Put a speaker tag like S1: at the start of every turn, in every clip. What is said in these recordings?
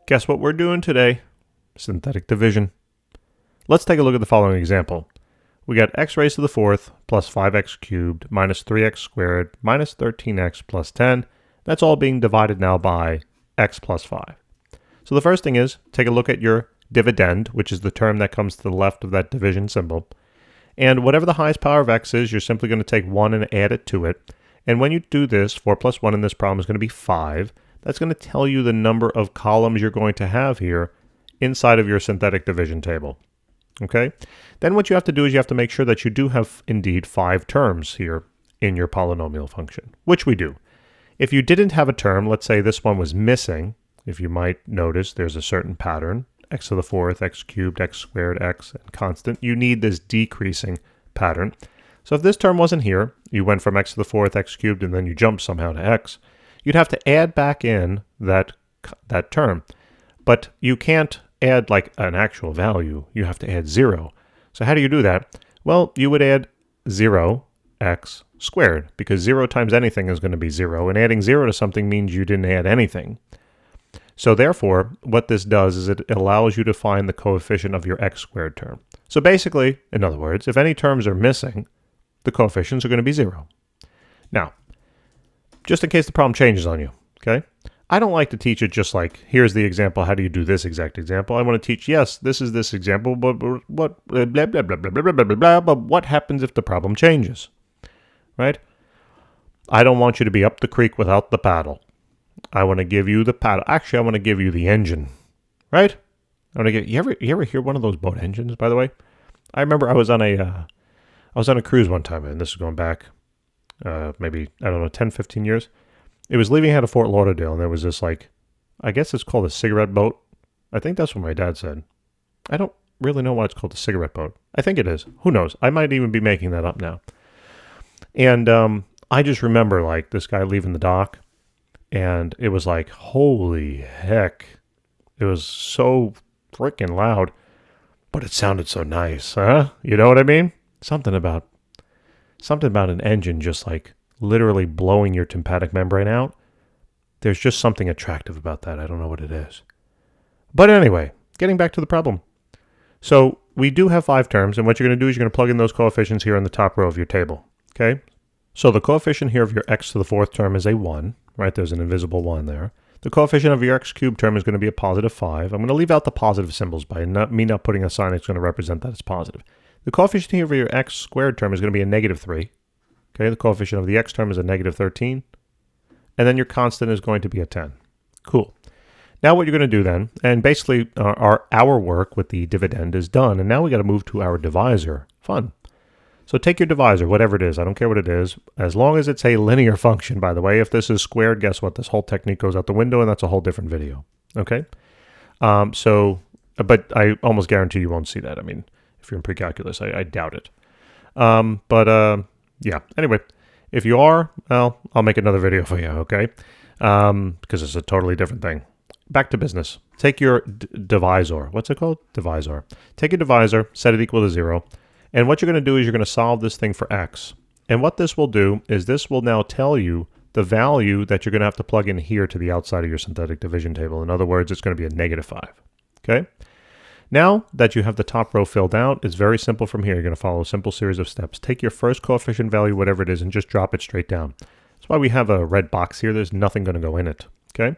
S1: Guess what we're doing today? Synthetic division. Let's take a look at the following example. We got x raised to the fourth plus 5x cubed minus 3x squared minus 13x plus 10. That's all being divided now by x plus 5. So the first thing is, take a look at your dividend, which is the term that comes to the left of that division symbol. And whatever the highest power of x is, you're simply going to take 1 and add it to it. And when you do this, 4 plus 1 in this problem is going to be 5. That's going to tell you the number of columns you're going to have here inside of your synthetic division table. Okay? Then what you have to do is you have to make sure that you do have indeed 5 terms here in your polynomial function, which we do. If you didn't have a term, let's say this one was missing, if you might notice there's a certain pattern, x to the fourth, x cubed, x squared, x, and constant, you need this decreasing pattern. So if this term wasn't here, you went from x to the fourth, x cubed, and then you jumped somehow to x, you'd have to add back in that term. But you can't add like an actual value. You have to add 0. So how do you do that? Well, you would add 0x squared, because 0 times anything is going to be 0, and adding 0 to something means you didn't add anything. So therefore, what this does is it allows you to find the coefficient of your x squared term. So basically, in other words, if any terms are missing, the coefficients are going to be 0. Now, just in case the problem changes on you, okay? I don't like to teach it just like, here's the example, how do you do this exact example? I want to teach, yes, this is this example, but what, blah, blah, blah, blah, blah, blah, blah, blah, but what happens if the problem changes, right? I don't want you to be up the creek without the paddle. I want to give you the paddle. Actually, I want to give you the engine, right? I want to get, you ever hear one of those boat engines, by the way? I remember I was on a cruise one time, and this is going back, maybe, I don't know, 10, 15 years. It was leaving out of Fort Lauderdale, and there was this, like, I guess it's called a cigarette boat. I think that's what my dad said. I don't really know why it's called a cigarette boat. I think it is. Who knows? I might even be making that up now. And I just remember, like, this guy leaving the dock, and it was like, holy heck. It was so freaking loud, but it sounded so nice, huh? You know what I mean? Something about an engine just, like, literally blowing your tympanic membrane out. There's just something attractive about that. I don't know what it is. But anyway, getting back to the problem. So we do have 5 terms, and what you're going to do is you're going to plug in those coefficients here in the top row of your table. Okay? So the coefficient here of your x to the fourth term is a 1, right? There's an invisible 1 there. The coefficient of your x cubed term is going to be a positive 5. I'm going to leave out the positive symbols by me not putting a sign that's going to represent that it's positive. The coefficient here of your x squared term is going to be a negative 3. Okay, the coefficient of the x term is a negative 13. And then your constant is going to be a 10. Cool. Now what you're going to do then, and basically our work with the dividend is done, and now we got to move to our divisor. Fun. So take your divisor, whatever it is. I don't care what it is, as long as it's a linear function, by the way. If this is squared, guess what? This whole technique goes out the window, and that's a whole different video. Okay? But I almost guarantee you won't see that. I mean, if you're in pre-calculus, I doubt it. Yeah, anyway, if you are, well, I'll make another video for you, okay? Because it's a totally different thing. Back to business. Take your divisor. What's it called? Divisor. Take your divisor, set it equal to 0. And what you're going to do is you're going to solve this thing for x. And what this will do is this will now tell you the value that you're going to have to plug in here to the outside of your synthetic division table. In other words, it's going to be a negative 5. Okay? Now that you have the top row filled out, it's very simple from here. You're going to follow a simple series of steps. Take your first coefficient value, whatever it is, and just drop it straight down. That's why we have a red box here. There's nothing going to go in it. Okay?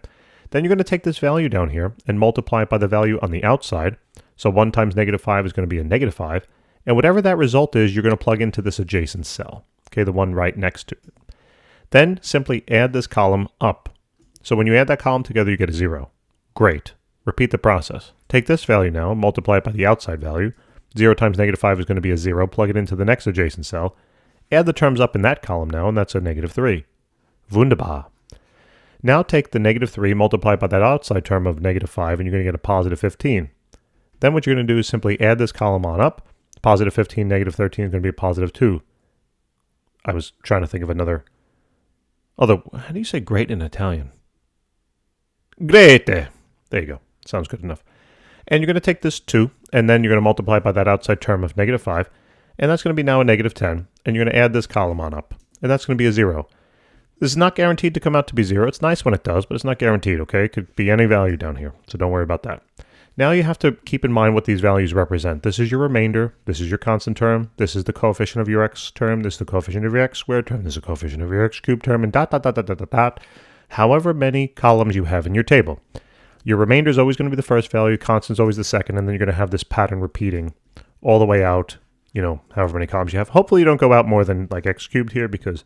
S1: Then you're going to take this value down here and multiply it by the value on the outside. So 1 times negative 5 is going to be a negative 5. And whatever that result is, you're going to plug into this adjacent cell. Okay, the one right next to it. Then simply add this column up. So when you add that column together, you get a 0. Great. Repeat the process. Take this value now, multiply it by the outside value. 0 times negative 5 is going to be a 0. Plug it into the next adjacent cell. Add the terms up in that column now, and that's a negative 3. Wunderbar. Now take the negative 3, multiply it by that outside term of negative 5, and you're going to get a positive 15. Then what you're going to do is simply add this column on up. Positive 15, negative 13 is going to be a positive 2. I was trying to think of another... how do you say great in Italian? Great. There you go. Sounds good enough. And you're going to take this 2, and then you're going to multiply it by that outside term of negative 5, and that's going to be now a negative 10, and you're going to add this column on up, and that's going to be a 0. This is not guaranteed to come out to be 0. It's nice when it does, but it's not guaranteed, okay? It could be any value down here, so don't worry about that. Now you have to keep in mind what these values represent. This is your remainder, this is your constant term, this is the coefficient of your x term, this is the coefficient of your x squared term, this is the coefficient of your x cubed term, and dot, dot, dot, dot, dot, dot, dot, however many columns you have in your table. Your remainder is always going to be the first value, constant is always the second, and then you're going to have this pattern repeating all the way out, you know, however many columns you have. Hopefully you don't go out more than like x cubed here, because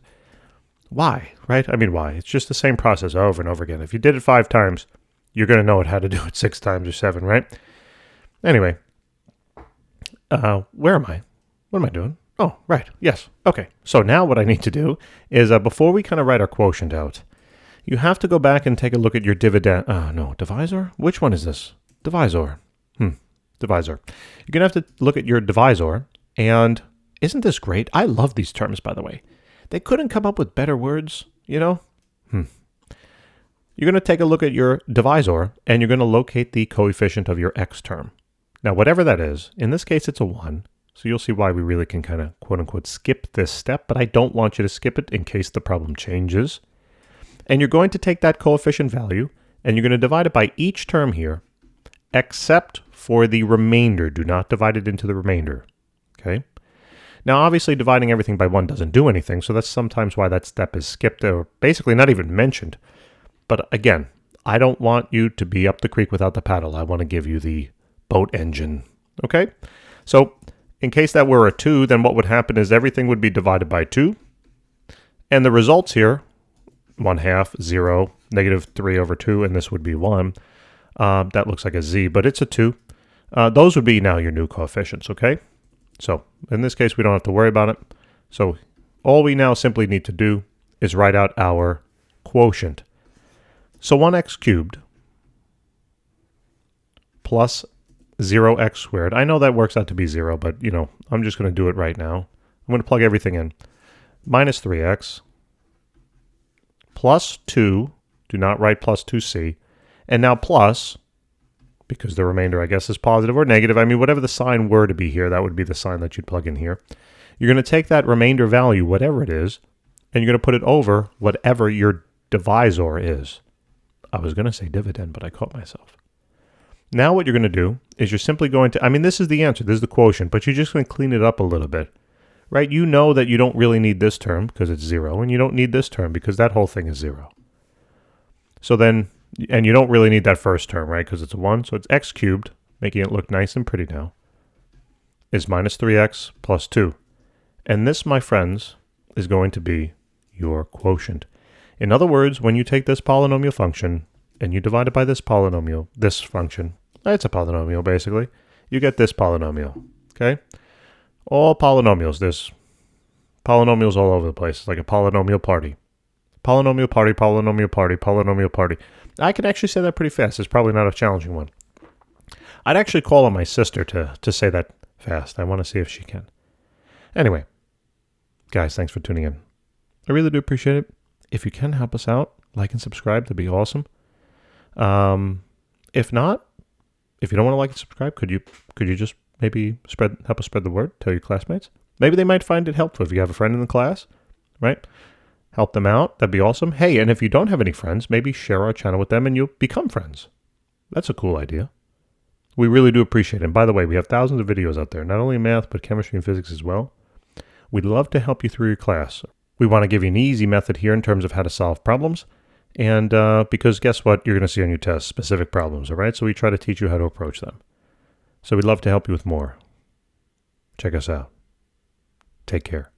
S1: why, right? I mean, why? It's just the same process over and over again. If you did it 5 times, you're going to know how to do it 6 times or 7, right? Anyway, where am I? What am I doing? Oh, right. Yes. Okay. So now what I need to do is before we kind of write our quotient out, you have to go back and take a look at your dividend. No, divisor? Which one is this? Divisor. Divisor. You're going to have to look at your divisor. And isn't this great? I love these terms, by the way. They couldn't come up with better words, you know? You're going to take a look at your divisor, and you're going to locate the coefficient of your x term. Now, whatever that is, in this case, it's a 1. So you'll see why we really can kind of, quote-unquote, skip this step, but I don't want you to skip it in case the problem changes. And you're going to take that coefficient value, and you're going to divide it by each term here, except for the remainder. Do not divide it into the remainder, okay? Now, obviously, dividing everything by 1 doesn't do anything, so that's sometimes why that step is skipped or basically not even mentioned. But again, I don't want you to be up the creek without the paddle. I want to give you the boat engine, okay? So in case that were a 2, then what would happen is everything would be divided by 2. And the results here, 1/2, 0, -3/2, and this would be 1. That looks like a z, but it's a 2. Those would be now your new coefficients, okay? So in this case, we don't have to worry about it. So all we now simply need to do is write out our quotient. So 1x cubed plus 0x squared. I know that works out to be 0, but, you know, I'm just going to do it right now. I'm going to plug everything in. Minus 3x plus 2. Do not write plus 2c. And now plus, because the remainder, I guess, is positive or negative. I mean, whatever the sign were to be here, that would be the sign that you'd plug in here. You're going to take that remainder value, whatever it is, and you're going to put it over whatever your divisor is. I was going to say dividend, but I caught myself. Now what you're going to do is you're simply going to, I mean, this is the answer, this is the quotient, but you're just going to clean it up a little bit, right? You know that you don't really need this term because it's 0, and you don't need this term because that whole thing is 0. So then, and you don't really need that first term, right? Because it's a 1, so it's x cubed, making it look nice and pretty now, is minus 3x plus 2. And this, my friends, is going to be your quotient. In other words, when you take this polynomial function and you divide it by this polynomial, this function, it's a polynomial basically, you get this polynomial, okay? All polynomials, there's polynomials all over the place. It's like a polynomial party. Polynomial party, polynomial party, polynomial party. I can actually say that pretty fast. It's probably not a challenging one. I'd actually call on my sister to say that fast. I want to see if she can. Anyway, guys, thanks for tuning in. I really do appreciate it. If you can help us out, like and subscribe, that'd be awesome. If not, if you don't want to like and subscribe, could you just maybe help us spread the word, tell your classmates? Maybe they might find it helpful if you have a friend in the class, right? Help them out. That'd be awesome. Hey, and if you don't have any friends, maybe share our channel with them and you'll become friends. That's a cool idea. We really do appreciate it. And by the way, we have thousands of videos out there, not only in math, but chemistry and physics as well. We'd love to help you through your class. We want to give you an easy method here in terms of how to solve problems. And because guess what? You're going to see on your test specific problems, all right? So we try to teach you how to approach them. So we'd love to help you with more. Check us out. Take care.